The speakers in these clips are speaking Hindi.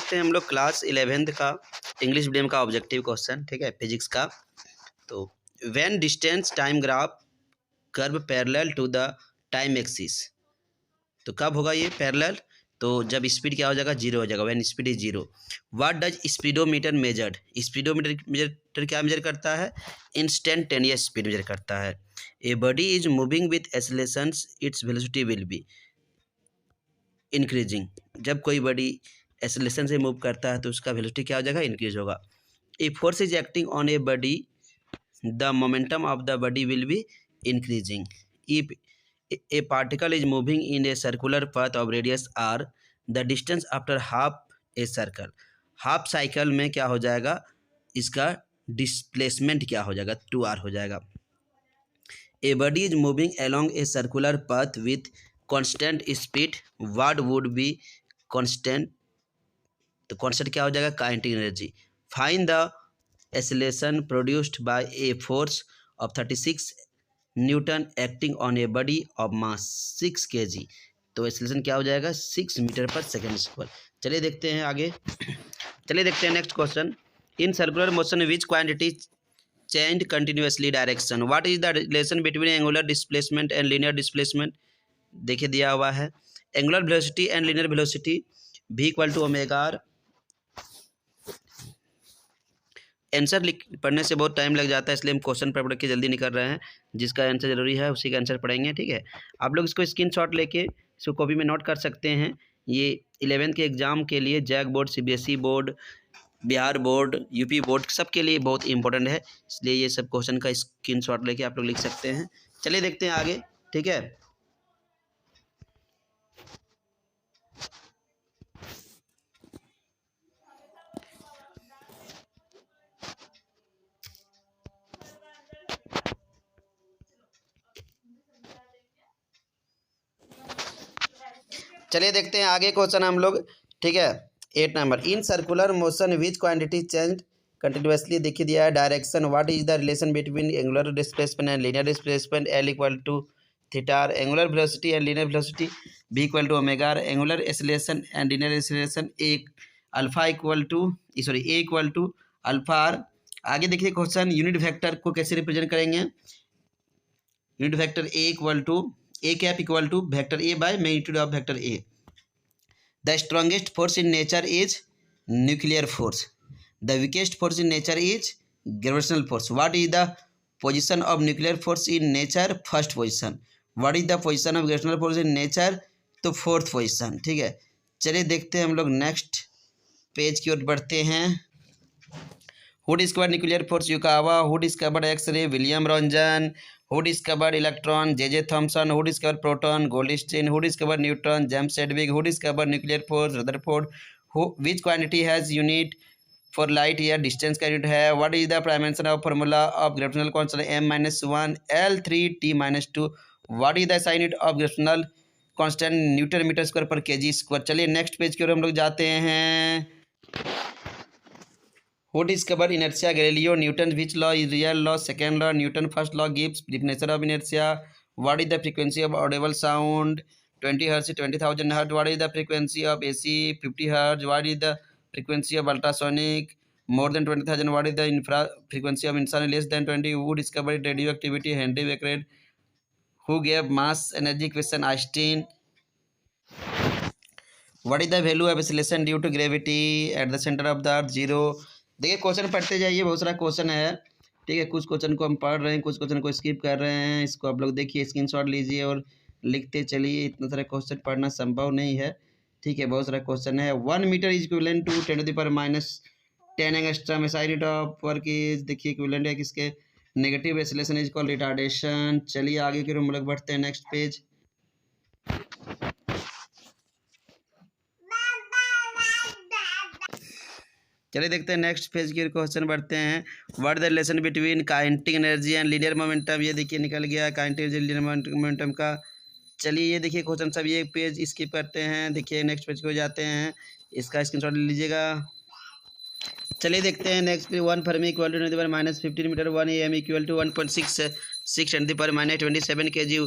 देखते हैं हम लोग क्लास 11th का इंग्लिश मीडियम का ऑब्जेक्टिव क्वेश्चन, ठीक है, फिजिक्स का। तो when distance time graph curve parallel to the time axis, तो कब होगा ये पैरेलल? तो जब स्पीड क्या हो जाएगा, जीरो हो जाएगा, when speed is zero. What does speedometer measured? Speedometer क्या मेजर करता है? इंस्टेंटेनियस स्पीड मेजर करता है। A body is moving with accelerations, its velocity will be increasing. जब कोई बॉडी एक्सेलरेशन से मूव करता है तो उसका वेलोसिटी क्या हो जाएगा, इंक्रीज होगा। A force is acting on a body, the momentum of the body will be increasing. If a particle is moving in a circular path of radius r, the distance after half a circle, half cycle में क्या हो जाएगा, इसका डिस्प्लेसमेंट क्या हो जाएगा, 2r हो जाएगा। ए body is moving along a circular path with constant speed, what would be constant? तो कांस्टेंट क्या हो जाएगा, kinetic energy. Find the acceleration produced by a force of 36 Newton acting on a body of mass 6 kg। तो एक्सेलरेशन क्या हो जाएगा, 6 मीटर पर सेकेंड स्क्वायर। चलिए देखते हैं आगे। चलिए देखते हैं next question. In circular motion which quantity change continuously direction, what is the relation between angular displacement and linear displacement? देखिए दिया हुआ है angular velocity and linear velocity v equal to omega r. Answer पढ़ने से बहुत टाइम लग जाता है, इसलिए हम क्वेश्चन पढ़ के जल्दी निकल रहे हैं। जिसका आंसर जरूरी है उसी का आंसर पढ़ेंगे, ठीक है। आप लोग इसको स्क्रीनशॉट लेके इसको कॉपी में नोट कर सकते हैं। ये 11th के एग्ज़ाम के लिए JAC board, CBSE board, Bihar board, UP board सबके लिए बहुत इंपॉर्टेंट है, इसलिए ये सब क्वेश्चन का स्क्रीनशॉट लेके आप लोग लिख सकते हैं। चलिए देखते हैं आगे, ठीक है। चलिए देखते हैं आगे क्वेश्चन हम लोग, ठीक है। 8 number, in circular motion which quantity change continuously देखिए दिया है direction, what is the relation between angular displacement and linear displacement? L equal to theta R. Angular velocity and linear velocity v equal to omega R. Angular acceleration and linear acceleration एक alpha equal to a equal to alpha R. आगे देखिए क्वेश्चन, यूनिट वेक्टर को कैसे रिप्रेजेंट करेंगे? Unit vector A equal to A cap equal to vector A by magnitude of vector A. The strongest force in nature is nuclear force, the weakest force in nature is gravitational force. What is the position of nuclear force in nature? First position. What is the position of gravitational force in nature? तो फोर्थ पोजीशन, ठीक है। चलिए देखते हैं हम लोग नेक्स्ट पेज की ओर बढ़ते हैं। Who discovered nuclear force? Yukawa. Who discovered X ray? William Roentgen. Who discovered electron? J.J. Thomson. Who discovered proton? Goldstein. Who discovered neutron? James Chadwick. Who discovered nuclear force? Rutherford. Which quantity has unit for light year distance का unit है? What is the dimension of formula of gravitational constant m-1 L3t-2? What is the SI unit of gravitational constant newton metre square पर kg स्क्वायर? चलिए नेक्स्ट पेज की ओर हम लोग जाते हैं। Who discovered inertia? Galileo. Newton. Which law is real law? Second law. Newton. First law gives definition of inertia. What is the frequency of audible sound? 20 hertz, 20,000 hertz. What is the frequency of AC? 50 hertz. What is the frequency of ultrasonic? More than 20,000. What is the frequency of infrared less than 20? Who discovered radioactivity? Henry Becquerel. Who gave mass energy equation? Einstein. What is the value of acceleration due to gravity at the center of the earth? 0. देखिए क्वेश्चन पढ़ते जाइए, बहुत सारा क्वेश्चन है, ठीक है। कुछ क्वेश्चन को हम पढ़ रहे हैं, कुछ क्वेश्चन को स्किप कर रहे हैं। इसको आप लोग देखिए, स्क्रीनशॉट लीजिए और लिखते चलिए। इतना सारा क्वेश्चन पढ़ना संभव नहीं है, ठीक है, बहुत सारा क्वेश्चन है। 1 metre is equivalent to 10⁻10 angstrom. SI unit of work is, देखिए इक्विवेलेंट है किसके? Negative acceleration is called retardation. चलिए आगे की हम लोग बढ़ते हैं नेक्स्ट पेज। चलिए देखते हैं नेक्स्ट पेज के क्वेश्चन बढ़ते हैं। What the relation between kinetic energy and linear momentum? ये देखिए निकल गया काइनेटिक एनर्जी लीनियर मोमेंटम का। चलिए ये देखिए क्वेश्चन सब ये पेज स्किप करते हैं, देखिए नेक्स्ट पेज को जाते हैं, इसका स्क्रीनशॉट ले लीजिएगा। चलिए देखते हैं next page. 1 fermi equal to -15 metre, 1 AM equal to 1.66 10⁻27 kg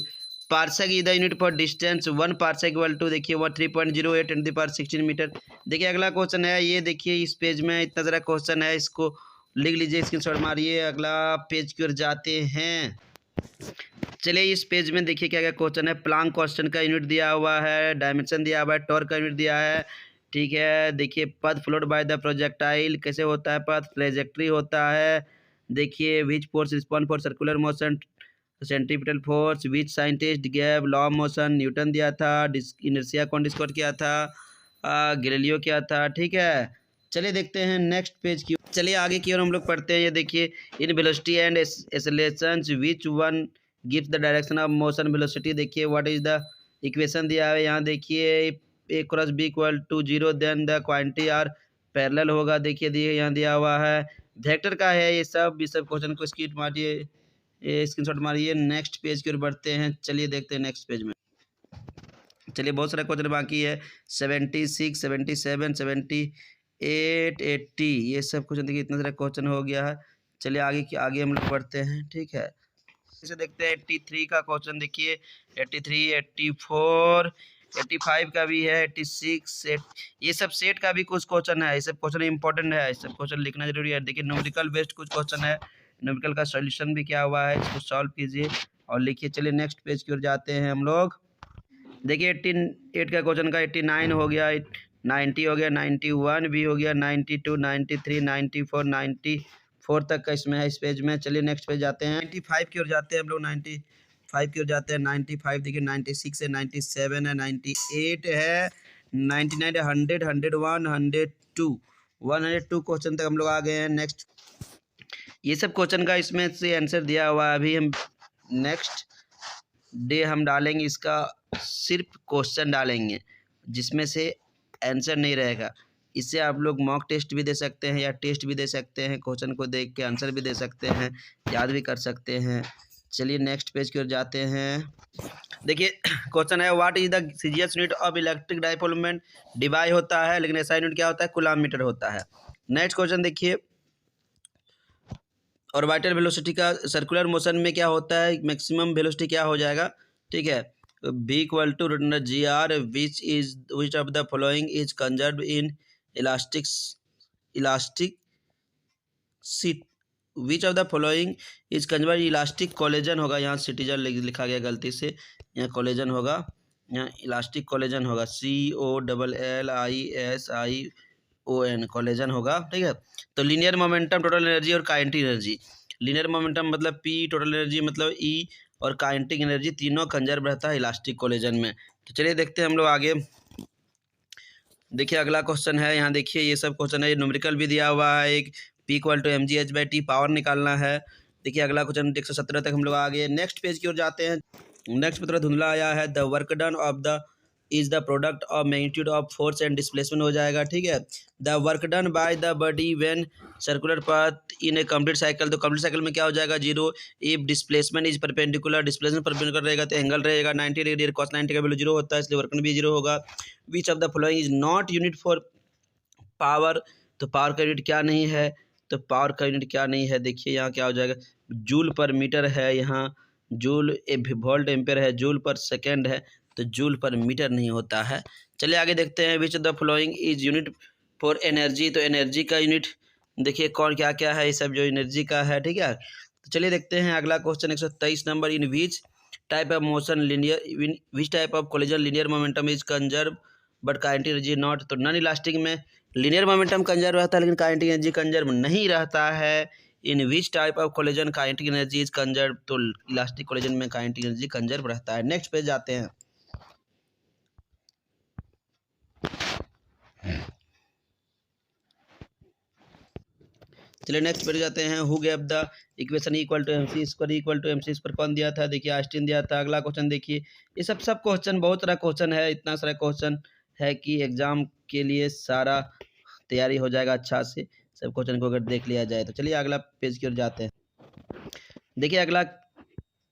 parsec is the unit for distance, 1 parsec equal to देखिए वो 3.08 × 10⁻16 मीटर। देखिए अगला क्वेश्चन है, ये देखिए इस पेज में इतना ज़रा क्वेश्चन है, इसको लिख लीजिए, स्क्रीनशॉट मारिए। अगला पेज की ओर जाते हैं। चलिए इस पेज में देखिए क्या क्या क्वेश्चन है। प्लांक कांस्टेंट का यूनिट दिया हुआ है, डायमेंशन दिया हुआ है, टॉर्क का यूनिट दिया है, ठीक है। देखिए पथ फ्लोड बाय द प्रोजेक्टाइल, कैसे होता है पथ, ट्रेजेक्ट्री होता है। देखिए which force respond for circular motion, centripetal force, which scientist gave law of motion, Newton दिया था, इनर्शिया कौन डिस्कवर किया था, गैलीलियो किया था, ठीक है। चलिए देखते हैं नेक्स्ट पेज की, चलिए आगे की ओर हम लोग पढ़ते हैं। ये देखिए in velocity and accelerations which one gives the direction of motion velocity. देखिए व्हाट इज द इक्वेशन दिया है यहाँ, देखिए A cross B equal to 0 then the quantity are parallel होगा। देखिए यहाँ दिया हुआ है, वेक्टर का है ये सब क्वेश्चन को स्क्रीन मारिए, स्क्रीनशॉट मारिए। नेक्स्ट पेज की ओर बढ़ते हैं। चलिए देखते हैं नेक्स्ट पेज में। चलिए बहुत सारा क्वेश्चन बाकी है, 76, 77, 78, 80, ये सब क्वेश्चन देखिए इतना सारा क्वेश्चन हो गया है। चलिए आगे हम लोग बढ़ते हैं, ठीक है। इसे देखते हैं 83 का क्वेश्चन, देखिए 83, 84, 85 का भी है, 86, ये सब सेट का भी कुछ क्वेश्चन है। ये सब क्वेश्चन इंपॉर्टेंट है, ये सब क्वेश्चन लिखना जरूरी है। देखिए न्यूमेरिकल बेस्ड कुछ क्वेश्चन है, न्यूमेरिकल का सॉल्यूशन भी क्या हुआ है, इसको सॉल्व कीजिए और लिखिए। चलिए नेक्स्ट पेज की ओर जाते हैं हम लोग। देखिए 88 का क्वेश्चन का 89 हो गया, 90 हो गया, 91 भी हो गया, 92, 93, 94, 94 तक का इसमें है इस पेज में। चलिए नेक्स्ट पेज जाते हैं, 95 की ओर जाते हैं हम लोग। 95 की ओर जाते हैं। 95 देखिए 96 है, 97 है, 98 है, 99 है, 100, 101, 102 क्वेश्चन तक हम लोग आ गए हैं। नेक्स्ट ये सब क्वेश्चन का इसमें से आंसर दिया हुआ है। अभी हम नेक्स्ट डे हम डालेंगे, इसका सिर्फ क्वेश्चन डालेंगे जिसमें से आंसर नहीं रहेगा। इससे आप लोग मॉक टेस्ट भी दे सकते हैं या टेस्ट भी दे सकते हैं, क्वेश्चन को देख के आंसर भी दे सकते हैं, याद भी कर सकते हैं। चलिए नेक्स्ट पेज की ओर जाते हैं। देखिए क्वेश्चन है, what is the CGS unit of electric dipole moment. Debye होता है लेकिन ऐसा यूनिट क्या होता है, कूलॉम मीटर होता है। नेक्स्ट क्वेश्चन देखिए, ऑर्बिटल वेलोसिटी का सर्कुलर मोशन में क्या होता है, मैक्सिमम वेलोसिटी क्या हो जाएगा, ठीक है। v equal to GR which of the following is conserve in elastic सीट, which of the following is conserve elastic collision होगा। यहाँ सिटीजन लिखा गया गलती से, यहाँ कोलेजन होगा, यहाँ इलास्टिक कोलेजन होगा, COLLISION कोलेजन होगा, ठीक है। तो लीनियर मोमेंटम, टोटल एनर्जी और काइनेटिक एनर्जी। लीनियर मोमेंटम मतलब P, टोटल एनर्जी मतलब E और काइनेटिक एनर्जी तीनों कंजर्व रहता है इलास्टिक कोलेजन में। तो चलिए देखते हैं हम लोग आगे। देखिए अगला क्वेश्चन है, यहाँ देखिए ये सब क्वेश्चन है, न्यूमेरिकल भी दिया हुआ है, एक P equal to mgh/T power निकालना है। देखिए अगला क्वेश्चन 117 तक हम लोग आ गए। नेक्स्ट पेज की ओर जाते हैं। नेक्स्ट में थोड़ा धुंधला आया है, the work done of the is the product of magnitude of force and displacement हो जाएगा, ठीक है। The work done by the body when circular path in A complete cycle, तो कंप्लीट साइकिल में क्या हो जाएगा, 0। If displacement is perpendicular, displacement perpendicular रहेगा तो एंगल रहेगा 90 डिग्री, cos 90 का वैल्यू 0 होता है, इसलिए वर्क डन भी 0 होगा। विच of the following is not unit for power, तो पावर का यूनिट क्या नहीं है, तो पावर का यूनिट क्या नहीं है, देखिए यहाँ क्या हो जाएगा, जूल पर मीटर है, यहाँ जूल वोल्ट एम्पेयर है, जूल पर सेकेंड है, तो जूल पर मीटर नहीं होता है। चलिए आगे देखते हैं, विच of the following is unit for energy, तो एनर्जी का यूनिट देखिए कौन क्या क्या है, ये सब जो एनर्जी का है, ठीक है। तो चलिए देखते हैं अगला क्वेश्चन 123 नंबर, in which type of motion linear, which type of collision linear momentum is conserve but kinetic energy not, तो नॉन इलास्टिक में लीनियर मोमेंटम कंजर्व रहता है लेकिन काइनेटिक एनर्जी कंजर्व नहीं रहता है। In which type of collision kinetic energy is conserve, तो इलास्टिक कोलिजन में काइनेटिक एनर्जी कंजर्व रहता है। नेक्स्ट पेज जाते हैं। चलिए नेक्स्ट पेज जाते हैं। Who gave the equation equal to MC square equal to MC square कौन दिया था, देखिए आइंस्टीन दिया था। अगला क्वेश्चन देखिए, ये सब क्वेश्चन, बहुत सारा क्वेश्चन है, इतना सारा क्वेश्चन है कि एग्जाम के लिए सारा तैयारी हो जाएगा अच्छा से, सब क्वेश्चन को अगर देख लिया जाए तो। चलिए अगला पेज की ओर जाते हैं। देखिए अगला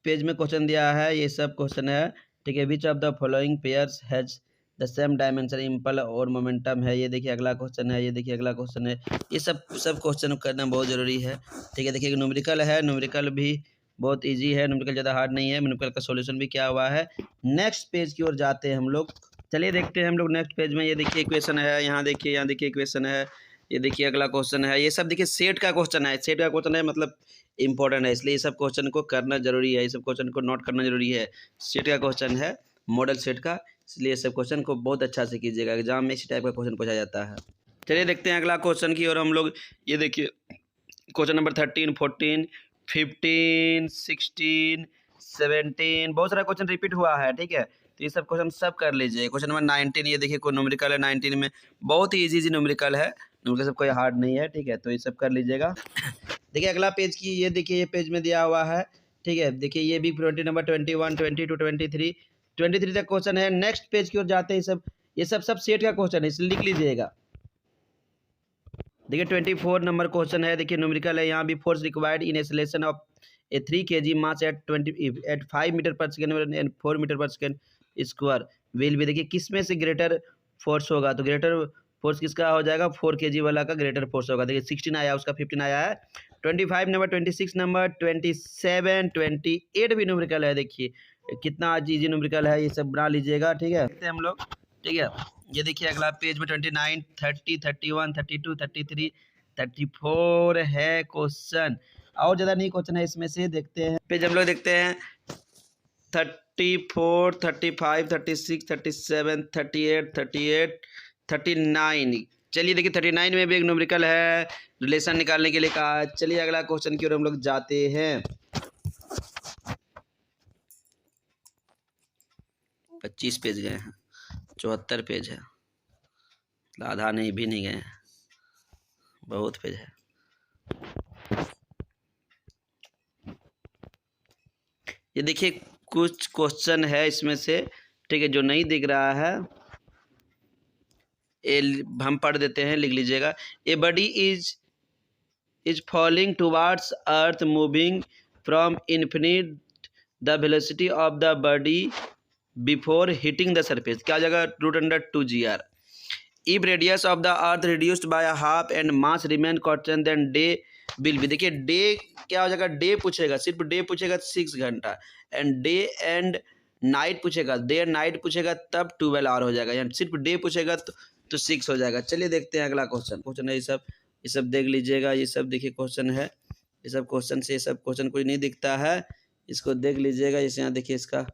पेज में क्वेश्चन दिया है, ये सब क्वेश्चन है, ठीक है। Which of the following pairs has the same dimension impulse और मोमेंटम है, ये देखिए अगला क्वेश्चन है, ये देखिए अगला क्वेश्चन है। ये सब क्वेश्चन करना बहुत ज़रूरी है, ठीक है। देखिए न्यूमेरिकल है, न्यूमेरिकल भी बहुत इजी है, न्यूमेरिकल ज़्यादा हार्ड नहीं है। न्यूमेरिकल का सॉल्यूशन भी क्या हुआ है। नेक्स्ट पेज की ओर जाते हैं हम लोग। चलिए देखते हैं हम लोग नेक्स्ट पेज में। ये देखिए इक्वेशन है, यहाँ देखिए इक्वेशन है। ये देखिए अगला क्वेश्चन है। ये सब देखिए सेट का क्वेश्चन है। सेट का क्वेश्चन है मतलब इंपॉर्टेंट है, इसलिए ये सब क्वेश्चन को करना जरूरी है, ये सब क्वेश्चन को नोट करना जरूरी है। सेट का क्वेश्चन है, मॉडल सेट का, इसलिए सब क्वेश्चन को बहुत अच्छा से कीजिएगा। एग्जाम में इसी टाइप का क्वेश्चन पूछा जाता है। चलिए देखते हैं अगला क्वेश्चन की। और हम लोग ये देखिए क्वेश्चन नंबर 13, 14, 15, 16, 17, बहुत सारा क्वेश्चन रिपीट हुआ है, ठीक है। तो ये सब क्वेश्चन सब कर लीजिए। क्वेश्चन नंबर 19, ये देखिए कोई न्यूमेरिकल है 19 में, बहुत ही इजी न्यूमेरिकल है, न्यूमेरिकल सब कोई हार्ड नहीं है, ठीक है। तो ये सब कर लीजिएगा। देखिए अगला पेज की, ये देखिए ये पेज में दिया हुआ है, ठीक है। देखिए ये भी 20 नंबर 21, 22, 23 तक क्वेश्चन है। नेक्स्ट पेज की ओर जाते हैं। ये सब सेट का क्वेश्चन है, इसलिए लिख लीजिएगा। देखिए 24 नंबर क्वेश्चन है। देखिए न्यूमेरिकल है, यहाँ भी force required in acceleration of a 3 kg mass at 5 metre पर सेकेंड एंड 4 मीटर पर सेकेंड स्क्वायर विल भी। देखिए किस में से ग्रेटर फोर्स होगा, तो ग्रेटर फोर्स किसका हो जाएगा, 4 kg वाला का ग्रेटर फोर्स होगा। देखिए 16 आया, उसका 15 आया है। 25 नंबर, 26 नंबर, 27, 28 भी न्यूमेरिकल है। देखिए कितना इजी न्यूमेरिकल है, ये सब बना लीजिएगा, ठीक है। देखते हैं हम लोग, ठीक है। ये देखिए अगला पेज में 29, 30, 31, 32, 33, 34 है क्वेश्चन। और ज़्यादा नहीं क्वेश्चन है इसमें से। देखते हैं पेज हम लोग, देखते हैं 34, 35, 36, 37, 38, 39। चलिए देखिए 39 में भी एक न्यूमेरिकल है, रिलेशन निकालने के लिए कहा। चलिए अगला क्वेश्चन की ओर हम लोग जाते हैं। 25 पेज गए हैं, 74 पेज है, आधा नहीं भी नहीं गए हैं, बहुत पेज है। ये देखिए कुछ क्वेश्चन है इसमें से, ठीक है, जो नहीं दिख रहा है ये हम पढ़ देते हैं, लिख लीजिएगा। A body is falling towards earth moving from infinite the velocity of the body before hitting the surface. क्या जगह √2gr। If radius of the earth reduced by half and mass remain constant then they will be. देखिए डे क्या हो जाएगा, डे पूछेगा, सिर्फ डे पूछेगा 6 घंटा, एंड डे एंड नाइट पूछेगा, डे एंड नाइट पूछेगा तब 12 आवर हो जाएगा, यानी सिर्फ डे पूछेगा तो 6 हो जाएगा। चलिए देखते हैं अगला क्वेश्चन है। ये सब देख लीजिएगा। ये सब देखिए क्वेश्चन है, ये सब क्वेश्चन से, ये सब क्वेश्चन कोई नहीं दिखता है, इसको देख लीजिएगा। जैसे यहाँ देखिए इसका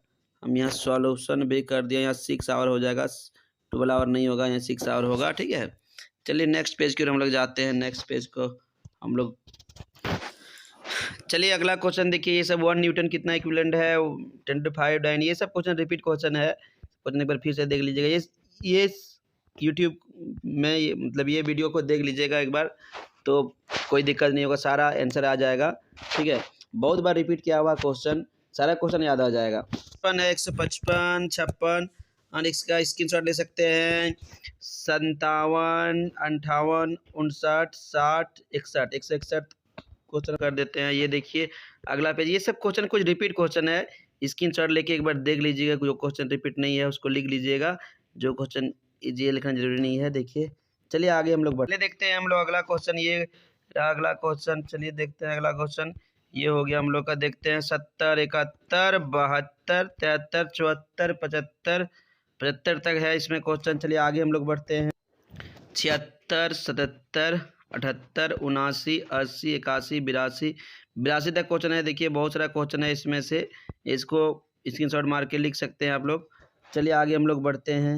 हम यहाँ सॉल्यूशन भी कर दिया, यहाँ 6 आवर हो जाएगा, 12 आवर नहीं होगा, यहाँ 6 आवर होगा, ठीक है। चलिए नेक्स्ट पेज की ओर हम लोग जाते हैं। नेक्स्ट पेज को हम लोग, चलिए अगला क्वेश्चन देखिए। ये सब 1 न्यूटन कितना इक्विवेलेंट है, 10⁵ डाइन, ये सब क्वेश्चन रिपीट क्वेश्चन है। क्वेश्चन एक बार फिर से देख लीजिएगा। ये यूट्यूब में मतलब ये वीडियो को देख लीजिएगा एक बार, तो कोई दिक्कत नहीं होगा, सारा आंसर आ जाएगा, ठीक है। बहुत बार रिपीट किया हुआ क्वेश्चन, सारा क्वेश्चन याद आ जाएगा। 155, 56 और इसका स्क्रीनशॉट ले सकते हैं। 57, 58, 59, 60, 61, 161 क्वेश्चन कर देते हैं। ये देखिए अगला पेज। ये सब क्वेश्चन कुछ रिपीट क्वेश्चन है, स्क्रीनशॉट लेके एक बार देख लीजिएगा। जो क्वेश्चन रिपीट नहीं है उसको लिख लीजिएगा, जो क्वेश्चन इजी लिखना जरूरी नहीं है। देखिए चलिए आगे हम लोग बढ़ते देखते हैं हम लोग अगला क्वेश्चन। ये अगला क्वेश्चन, चलिए देखते हैं अगला क्वेश्चन। ये हो गया हम लोग का। देखते हैं 70, 71, 72, 73, 74, 75, 75 तक है इसमें क्वेश्चन। चलिए आगे हम लोग बढ़ते हैं। 76, 77, 78, 79, 80, 81, 82 तक क्वेश्चन है। देखिए बहुत सारा क्वेश्चन है इसमें से, इसको स्क्रीनशॉट मार के लिख सकते हैं आप लोग। चलिए आगे हम लोग बढ़ते हैं।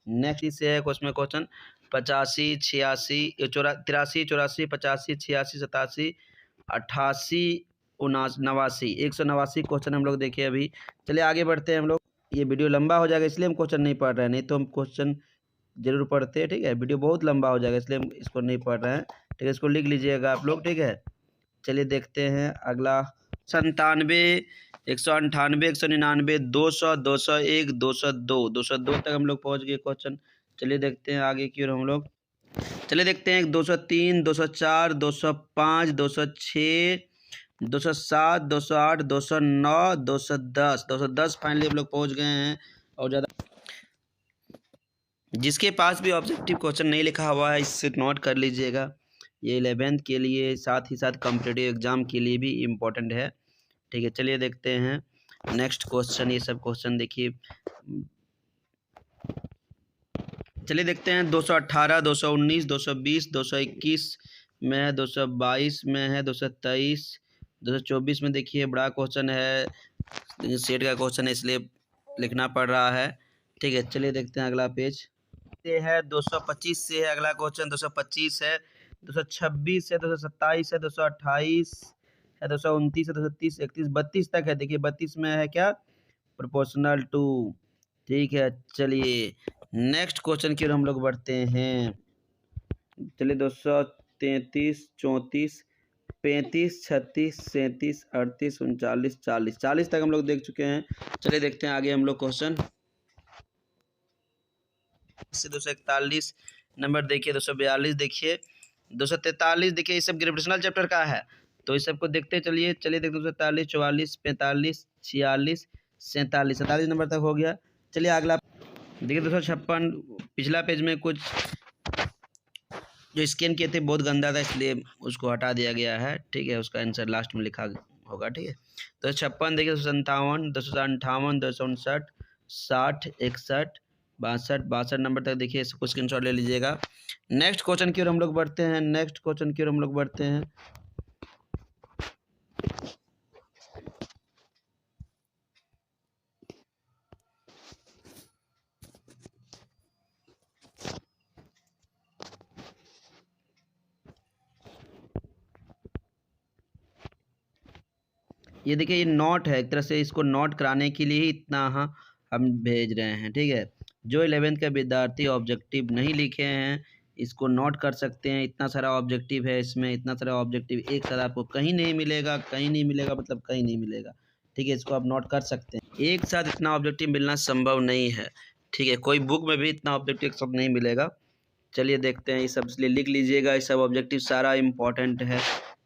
नेक्स्ट से है उसमें क्वेश्चन 85, 86, 83, 84, 85, 86, 87, 88, 89, 189 क्वेश्चन हम लोग देखे अभी। चलिए आगे बढ़ते हैं हम लोग। ये वीडियो लंबा हो जाएगा इसलिए हम क्वेश्चन नहीं पढ़ रहे हैं, नहीं तो हम क्वेश्चन जरूर पढ़ते हैं, ठीक है। वीडियो बहुत लंबा हो जाएगा इसलिए हम इसको नहीं पढ़ रहे हैं, ठीक है। इसको लिख लीजिएगा आप लोग, ठीक है। चलिए देखते हैं अगला। 97, 198, 199, 200, 201, 202, 202 तक हम लोग पहुंच गए क्वेश्चन। चलिए देखते हैं आगे की ओर हम लोग। चलिए देखते हैं 203, 204, 205, 206, 207, 208, 209, 210, 210 फाइनली हम लोग पहुंच गए हैं। और ज़्यादा जिसके पास भी ऑब्जेक्टिव क्वेश्चन नहीं लिखा हुआ है इससे नोट कर लीजिएगा। ये 11th के लिए, साथ ही साथ कॉम्पिटिटिव एग्ज़ाम के लिए भी इम्पोर्टेंट है, ठीक है, चलिए देखते हैं नेक्स्ट क्वेश्चन। ये सब क्वेश्चन देखिए, चलिए देखते हैं 218, 219, 220, 221 में है, 222 में है, 223, 224 में देखिए बड़ा क्वेश्चन है, सेट का क्वेश्चन है इसलिए लिखना पड़ रहा है। ठीक है, चलिए देखते हैं अगला पेज से है 225 से है अगला क्वेश्चन, 225 है, 226 है, 227 है, 228 है, 229 है, 230, 31, 32 तक है। देखिए 32 में है क्या, प्रोपोर्शनल टू। ठीक है, चलिए नेक्स्ट क्वेश्चन की ओर हम लोग बढ़ते हैं। चलिए 233, 34, 35, 36, 37, 38, 39, 40, 40 तक हम लोग देख चुके हैं। चलिए देखते हैं आगे हम लोग क्वेश्चन से 241 नंबर देखिए, 242 देखिए, 243 देखिए, ये सब ग्रेविटेशनल चैप्टर का है तो इस सबको देखते चलिए। चलिए देखते 243, 44, 45, 46, 47, 47 नंबर तक हो गया। चलिए अगला देखिए 256, पिछला पेज में कुछ जो स्कैन किए थे बहुत गंदा था इसलिए उसको हटा दिया गया है। ठीक है, उसका आंसर लास्ट में लिखा होगा। ठीक है, 256 देखिए, 257, 258, 259, 60, 61, 62 नंबर तक देखिए, इसको स्क्रीनशॉट ले लीजिएगा। नेक्स्ट क्वेश्चन की ओर हम लोग बढ़ते हैं। नेक्स्ट क्वेश्चन की ओर हम लोग बढ़ते हैं। ये देखिए, ये नोट है, एक तरह से इसको नोट कराने के लिए ही इतना हम भेज रहे हैं। ठीक है, जो 11th के विद्यार्थी ऑब्जेक्टिव नहीं लिखे हैं इसको नोट कर सकते हैं। इतना सारा ऑब्जेक्टिव है इसमें, इतना सारा ऑब्जेक्टिव एक साथ आपको कहीं नहीं मिलेगा, कहीं नहीं मिलेगा मतलब कहीं नहीं मिलेगा। ठीक है, इसको आप नोट कर सकते हैं। एक साथ इतना ऑब्जेक्टिव मिलना संभव नहीं है। ठीक है, कोई बुक में भी इतना ऑब्जेक्टिव एक साथ नहीं मिलेगा। चलिए देखते हैं, ये सब इसलिए लिख लीजिएगा, ये सब ऑब्जेक्टिव सारा इम्पोर्टेंट है।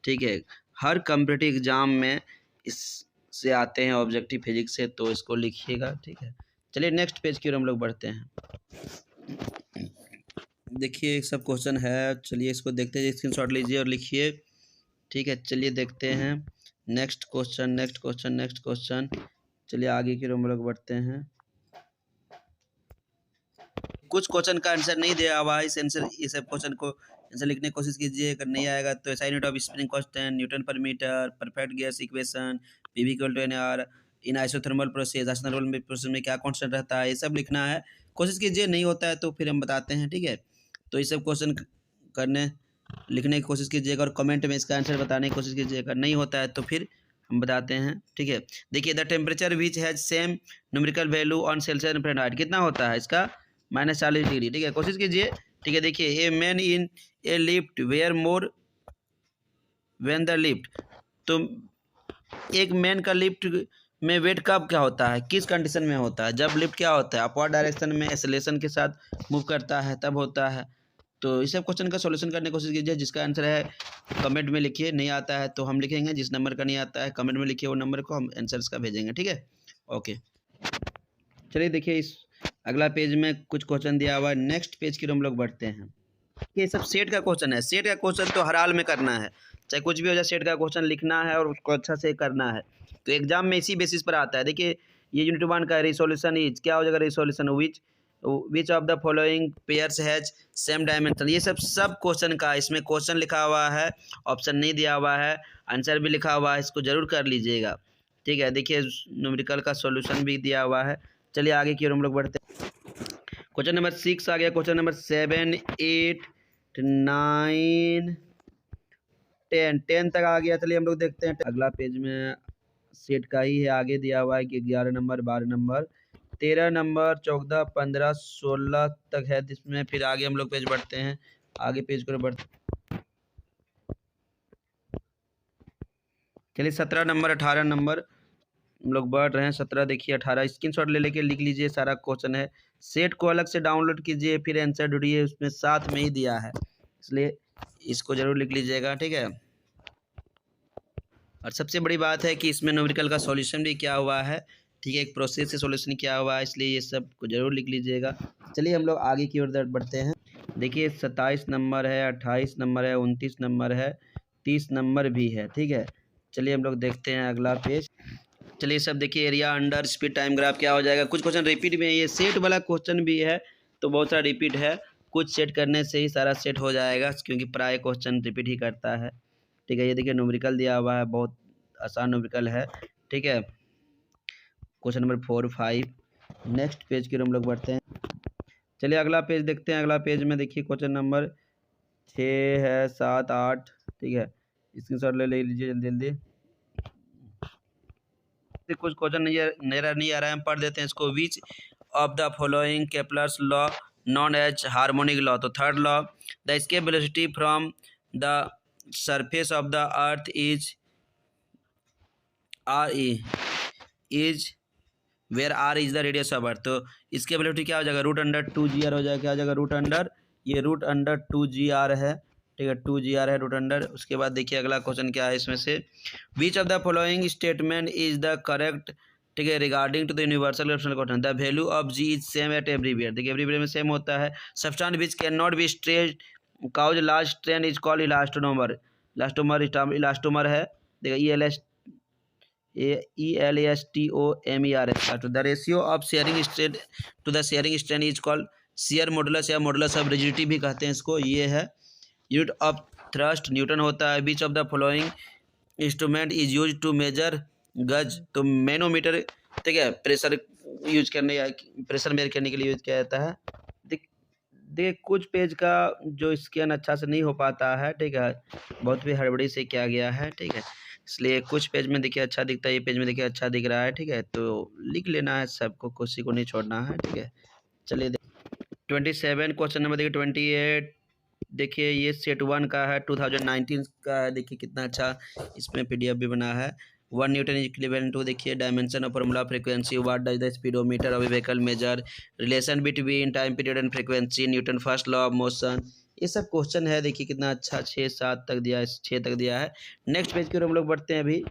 ठीक है, हर कॉम्पिटिटिव एग्जाम में इससे आते हैं ऑब्जेक्टिव फिजिक्स से, तो इसको लिखिएगा। ठीक है, चलिए नेक्स्ट पेज की ओर हम लोग बढ़ते हैं। देखिए सब क्वेश्चन है, चलिए इसको देखते हैं, स्क्रीनशॉट लीजिए और लिखिए। ठीक है, चलिए देखते हैं next question, next question, next question. चलिए आगे की ओर हम लोग बढ़ते हैं। कुछ क्वेश्चन का आंसर नहीं दिया हुआ है, इस आंसर ये सब क्वेश्चन को आंसर लिखने की कोशिश कीजिए। अगर नहीं आएगा तो SI unit of spring constant, newton per metre, perfect gas equation, PV equal to nR, in isothermal process, isothermal process में क्या कांस्टेंट रहता है, ये सब लिखना है। कोशिश कीजिए, नहीं होता है तो फिर हम बताते हैं। ठीक है, तो ये सब क्वेश्चन करने लिखने की कोशिश कीजिएगा और कमेंट में इसका आंसर बताने की कोशिश कीजिएगा। नहीं होता है तो फिर हम बताते हैं। ठीक है, देखिए the temperature which has same numerical value on Celsius and Fahrenheit कितना होता है इसका, -40 डिग्री। ठीक है, कोशिश कीजिए। ठीक है, देखिए a man in a lift where more when the lift, तो एक मैन का लिफ्ट में वेट कब क्या होता है, किस कंडीशन में होता है, जब लिफ्ट क्या होता है अपवर्ड डायरेक्शन में एक्सेलरेशन के साथ मूव करता है तब होता है। तो इस सब क्वेश्चन का सॉल्यूशन करने की कोशिश कीजिए। जिसका आंसर है कमेंट में लिखिए, नहीं आता है तो हम लिखेंगे, जिस नंबर का नहीं आता है कमेंट में लिखिए, वो नंबर को हम आंसर का भेजेंगे। ठीक है, ओके। चलिए देखिए, इस अगला पेज में कुछ क्वेश्चन दिया हुआ है। नेक्स्ट पेज की हम लोग बढ़ते हैं। ये सब सेट का क्वेश्चन है। सेट का क्वेश्चन तो हर हाल में करना है, चाहे कुछ भी हो जाए, सेट का क्वेश्चन लिखना है और उसको अच्छा से करना है। तो एग्जाम में इसी बेसिस पर आता है। देखिए ये यूनिट 1 का रिसोल्यूशन इज क्या हो जाएगा, resolution which of the following pairs has same dimension. ये सब क्वेश्चन का इसमें क्वेश्चन लिखा हुआ है, ऑप्शन नहीं दिया हुआ है, आंसर भी लिखा हुआ है, इसको जरूर कर लीजिएगा। ठीक है, देखिए न्यूमेरिकल का सॉल्यूशन भी दिया हुआ है। चलिए आगे की ओर हम लोग बढ़ते हैं। क्वेश्चन नंबर 6 आ गया, क्वेश्चन नंबर 7, 8, 9, 10 तक आ गया। चलिए हम लोग देखते हैं अगला पेज में सेट का ही है, आगे दिया हुआ है कि 11 नंबर, 12 नंबर, 13 नंबर, 14, 15, 16 तक है जिसमें फिर आगे हम लोग पेज बढ़ते हैं। आगे पेज को बढ़ते, चलिए 17 नंबर, 18 नंबर हम लोग बढ़ रहे हैं। 17 देखिए, 18 स्क्रीनशॉट ले लेके लिख लीजिए, सारा क्वेश्चन है। सेट को अलग से डाउनलोड कीजिए, फिर आंसर ढूंढिए, उसमें साथ में ही दिया है, इसलिए इसको जरूर लिख लीजिएगा। ठीक है, और सबसे बड़ी बात है कि इसमें न्यूमेरिकल का सॉल्यूशन भी क्या हुआ है। ठीक है, एक प्रोसेस से सॉल्यूशन किया हुआ है, इसलिए ये सब को जरूर लिख लीजिएगा। चलिए हम लोग आगे की ओर बढ़ते हैं। देखिए 27 नंबर है, 28 नंबर है, 29 नंबर है, 30 नंबर भी है। ठीक है, चलिए हम लोग देखते हैं अगला पेज। चलिए सब देखिए, area under speed time graph क्या हो जाएगा। कुछ क्वेश्चन रिपीट में है, ये सेट वाला क्वेश्चन भी है तो बहुत सारा रिपीट है। कुछ सेट करने से ही सारा सेट हो जाएगा, क्योंकि प्राय क्वेश्चन रिपीट ही करता है। ठीक है, ये देखिए न्यूमेरिकल दिया हुआ है, बहुत आसान न्यूमेरिकल है। ठीक है, क्वेश्चन नंबर 4, 5। नेक्स्ट पेज की ओर हम लोग बढ़ते हैं। चलिए अगला पेज देखते हैं। अगला पेज में देखिए क्वेश्चन नंबर 6 है, 7, 8। ठीक है, स्क्रीनशॉट ले लीजिए जल्दी जल्दी। कुछ क्वेश्चन नहीं आ रहा है, हम पढ़ देते हैं इसको। Which of the following Kepler's law known as harmonic law. तो third law, the escape velocity from the surface of the earth is R is where R is the radius of earth. तो इसके वेलोसिटी क्या हो जाएगा, √2 GR हो जाएगा। क्या हो जाएगा, √2 GR है। ठीक है, 2 GR है √। उसके बाद देखिए अगला क्वेश्चन क्या है इसमें से, which of the following statement is the correct. ठीक है, regarding to the universal gravitational constant, the value of G is same at everywhere. देखिए एवरीवेयर में सेम होता है। Substance which can not be stretched cause large strain is called elastomer. Elastomer है। देखिए ELASTOMER है। तो the ratio of shearing strain to the shearing strain is called shear modulus या मॉडुलस ऑफ रिजिडिटी भी कहते हैं इसको। ये है यूनिट ऑफ थ्रस्ट न्यूटन होता है। Which of the following instrument is use to measure gas. तो मैनोमीटर, ठीक है, प्रेशर यूज करने या प्रेशर मेजर करने के लिए यूज किया जाता है। देखिए कुछ पेज का जो स्कैन अच्छा से नहीं हो पाता है। ठीक है, बहुत भी हड़बड़ी से किया गया है। ठीक है, इसलिए कुछ पेज में देखिए अच्छा दिखता है, ये पेज में देखिए अच्छा दिख रहा है। ठीक है, तो लिख लेना है सबको, किसी को नहीं छोड़ना है। ठीक है, चलिए 27 क्वेश्चन नंबर देखिए 28। देखिए ये सेट 1 का है, 2019 का है। देखिए कितना अच्छा इसमें PDF भी बना है। 1 न्यूटन इज इक्विवेलेंट टू, देखिए dimension of formula frequency, what does the speedometer of vehicle measure, relation between time period and frequency, newton first law of motion. ये सब क्वेश्चन है। देखिए कितना अच्छा 6, 7 तक दिया है, 6 तक दिया है। नेक्स्ट पेज की ओर हम लोग बढ़ते हैं अभी।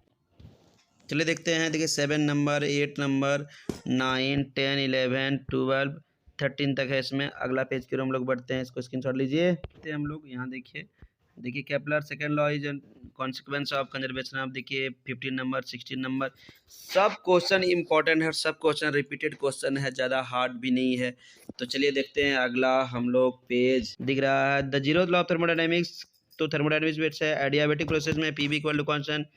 चलिए देखते हैं। देखिए 7 नंबर, 8 नंबर, 9, 10, 11, 12, 13 तक है इसमें। अगला पेज की ओर हम लोग बढ़ते हैं, इसको स्क्रीनशॉट लीजिए। हम लोग यहाँ देखिए Kepler second law is consequence of conservation of. देखिए 15 नंबर, 16 नंबर, सब क्वेश्चन इंपॉर्टेंट है और सब क्वेश्चन रिपीटेड क्वेश्चन है, ज़्यादा हार्ड भी नहीं है। तो चलिए देखते हैं अगला हम लोग पेज। दिख रहा है the zero law of thermodynamics. तो थर्मोडायनेमिक्स बेट्स है एडियाबेटिक प्रोसेस में PV equal to constant.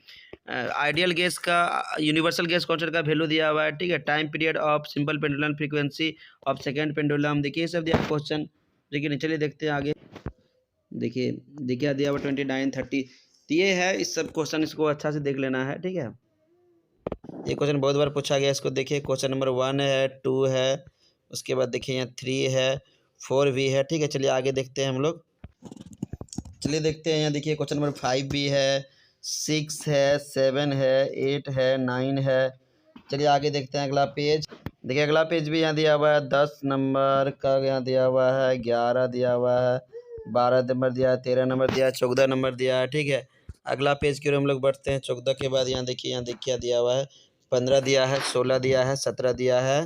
Ideal gas का यूनिवर्सल गैस कांस्टेंट का वैल्यू दिया हुआ है। ठीक है, time period of simple pendulum, frequency of second pendulum, देखिए सब दिया क्वेश्चन। देखिए चलिए देखते हैं आगे। देखिए दिया हुआ 29, 30। तो ये है इस सब क्वेश्चन, इसको अच्छा से देख लेना है। ठीक है, ये क्वेश्चन बहुत बार पूछा गया। इसको देखिए क्वेश्चन नंबर 1 है, 2 है, उसके बाद देखिए यहाँ 3 है, 4 भी है। ठीक है, चलिए आगे देखते हैं हम लोग। चलिए देखते हैं, यहाँ देखिए क्वेश्चन नंबर 5 भी है, 6 है, 7 है, 8 है, 9 है। चलिए आगे देखते हैं अगला पेज। देखिए अगला पेज भी यहाँ दिया हुआ है, 10 नंबर का यहाँ दिया हुआ है, 11 दिया हुआ है, 12 नंबर दिया है, 13 नंबर दिया है, 14 नंबर दिया है। ठीक है, अगला पेज की ओर हम लोग बढ़ते हैं। 14 के बाद यहाँ देखिए क्या दिया हुआ है, 15 दिया है, 16 दिया है, 17 दिया है,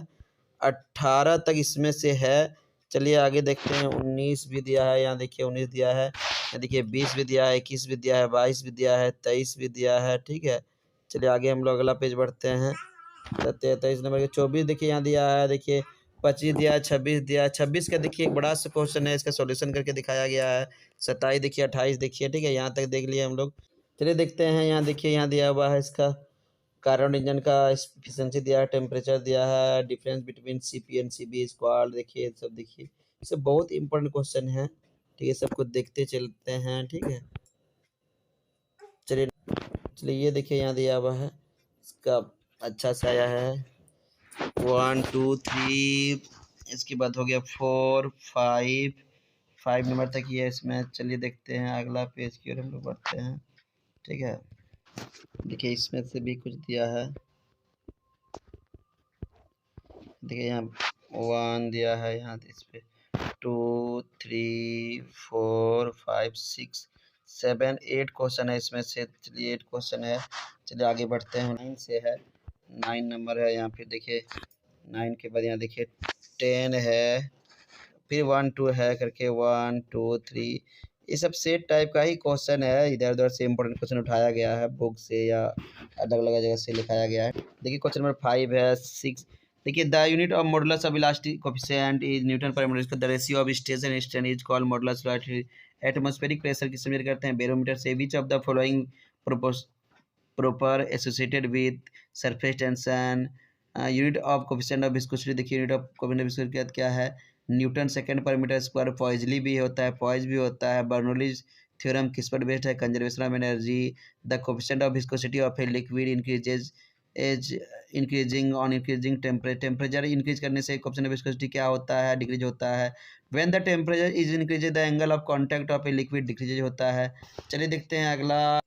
18 तक इसमें से है। चलिए आगे देखते हैं। 19 भी दिया है, यहाँ देखिए 19 दिया है, यहाँ देखिए 20 भी दिया है, 21 भी दिया है, 22 भी दिया है, 23 भी दिया है। ठीक है, चलिए आगे हम लोग अगला पेज बढ़ते हैं। 23 नंबर के 24 देखिए यहाँ दिया है, देखिए 25 दिया है, 26 दिया है। 26 का देखिए एक बड़ा सा क्वेश्चन है, इसका सॉल्यूशन करके दिखाया गया है। 27 देखिए, 28 देखिए। ठीक है, यहाँ तक देख लिए हम लोग। चलिए देखते हैं, यहाँ देखिए यहाँ दिया हुआ है इसका कार्बन इंजन का एफिशिएंसी दिया है, टेम्परेचर दिया है, difference between CP and CB squad. देखिए सब देखिए, सब बहुत इंपॉर्टेंट क्वेश्चन है। ठीक है, सबको देखते चलते हैं। ठीक है, चलिए ये देखिए यहाँ दिया हुआ है, इसका अच्छा सा आया है 1, 2, 3, इसके बाद हो गया 4, 5 नंबर तक ये इसमें। चलिए देखते हैं अगला पेज की ओर हम लोग बढ़ते हैं। ठीक है, देखिए इसमें से भी कुछ दिया है। देखिए यहाँ 1 दिया है, यहाँ इस पे 2, 3, 4, 5, 6, 7, 8 क्वेश्चन है इसमें से। चलिए 8 क्वेश्चन है। चलिए आगे बढ़ते हैं। 9 से है, 9 नंबर है यहाँ। फिर देखिए 9 के बाद यहाँ देखिए 10 है, फिर 1, 2 है करके 1, 2, 3, ये सब सेट टाइप का ही क्वेश्चन है, इधर उधर से इंपॉर्टेंट क्वेश्चन उठाया गया है बुक से या अलग अलग जगह से लिखाया गया है। देखिए क्वेश्चन नंबर 5 है 6। देखिए the unit of modulus of elastic coefficient is newton per metre. The ratio of stress and strain is called modulus of atmospheric pressure की मेजर करते हैं बैरोमीटर से। Which of the following proper associated with surface tension. Unit of coefficient of viscosity. देखिए unit of coefficient of viscosity क्या है, newton second per metre square. Poiseuille भी होता है, पॉइज भी होता है। बर्नौलीज थ्योरम किस पर बेस्ड है, conservation of energy. The coefficient of viscosity of a liquid increases as increasing on increasing temperature increase करने से कोफिशिएंट ऑफ विस्कोसिटी क्या होता है, डिक्रीज होता है। When the temperature is increase the angle of contact of a liquid decrease होता है। चलिए देखते हैं अगला।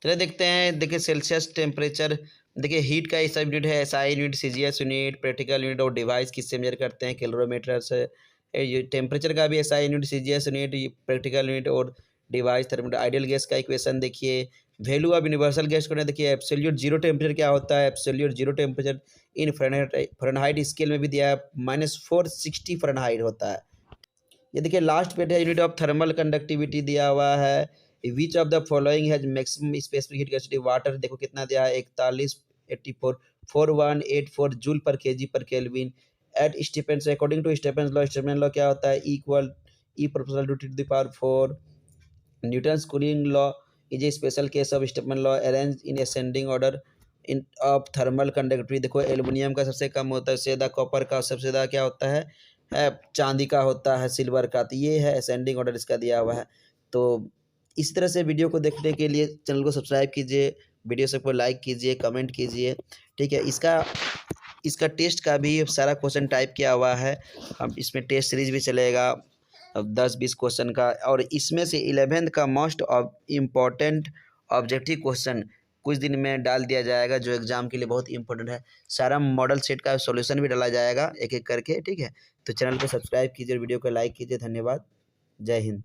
चलिए देखते हैं, देखिए सेल्सियस टेम्परेचर। देखिए हीट का सब यूनिट है SI unit, CGS unit, practical unit और डिवाइस किससे मेजर करते हैं, कैलोरीमीटर से। ये टेम्परेचर का भी SI unit, CGS unit, practical unit और डिवाइस थर्मोमीटर। आइडियल गैस का इक्वेशन देखिए, वैल्यू ऑफ यूनिवर्सल गैस को देखिए एब्सोल्यूट जीरो टेम्परेचर क्या होता है, absolute zero temperature in Fahrenheit scale में भी दिया है -460 फ़ारेनहाइट होता है। ये देखिए लास्ट पेज है, यूनिट ऑफ थर्मल कंडक्टिविटी दिया हुआ है। Which of the following has maximum specific heat capacity. Water देखो कितना दिया है 4184 जूल पर केजी पर kelvin. At Stefan's according to Stefan's law क्या होता है, equal E proportional to 10⁴। Newton's cooling law is a special case of Stefan law arrange in ascending order in of thermal conductivity. देखो एल्युमिनियम का सबसे कम होता है, सबसे ज़्यादा कॉपर का, सबसे ज़्यादा क्या होता है चांदी का होता है, सिल्वर का। तो ये है असेंडिंग ऑर्डर इसका दिया हुआ है। तो इस तरह से वीडियो को देखने के लिए चैनल को सब्सक्राइब कीजिए, वीडियो सबको लाइक कीजिए, कमेंट कीजिए, ठीक है। इसका टेस्ट का भी सारा क्वेश्चन टाइप किया हुआ है। हम इसमें टेस्ट सीरीज भी चलेगा 10-20 क्वेश्चन का, और इसमें से 11th का मोस्ट इम्पॉर्टेंट ऑब्जेक्टिव क्वेश्चन कुछ दिन में डाल दिया जाएगा, जो एग्जाम के लिए बहुत इंपॉर्टेंट है। सारा मॉडल सेट का सॉल्यूशन भी डाला जाएगा एक एक करके, ठीक है। तो चैनल को सब्सक्राइब कीजिए और वीडियो को लाइक कीजिए। धन्यवाद, जय हिंद।